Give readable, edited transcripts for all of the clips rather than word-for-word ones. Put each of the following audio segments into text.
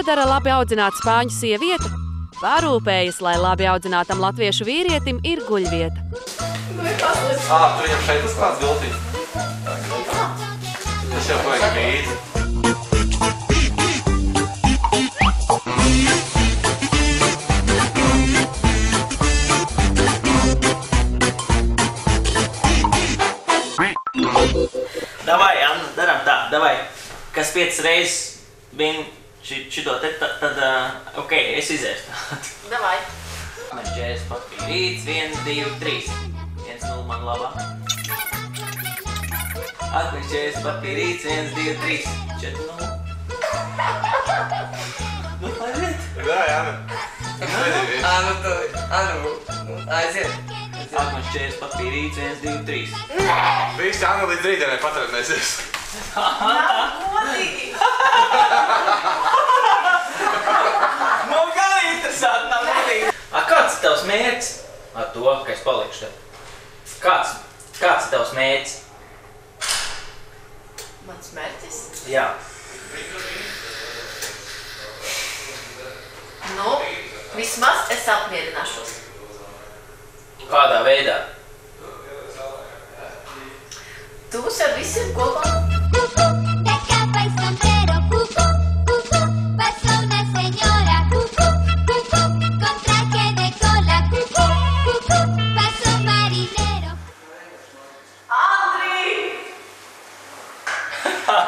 dara labi audzināta spāņu sieviete? Parūpējas, lai labi audzinātam latviešu vīrietim ir guļvieta. Tu viņam šeit tas kāds gultiņš. Tas jau vajag mīti. Davai, Anna, daram tā, davai. Kas 5 reizes vien šito te, tad, ok, es izēšu tā. Davai. Man džēs papīrīts, 1, 2, 3. 1-0 man labā. Atmēs džēs papīrīts, 1, 2, 3. 4-0. Nu, aiziet. Vai, Anna? Aiziet. Atmēs džēs papīrīts, 1, 2, 3. Visi Anna līdz rītdienai patrenēsies. Nav godīgi. Nav gan interesanti, nav godīgi. Kāds ir tavs mērķis ar to, ka es palikšu te? Kāds ir tavs mērķis? Mans mērķis? Jā. Nu, vismaz es apmierināšos. Kādā veidā? Tu būsi ar visiem kopā.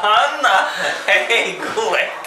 Anna, hei, gulēt!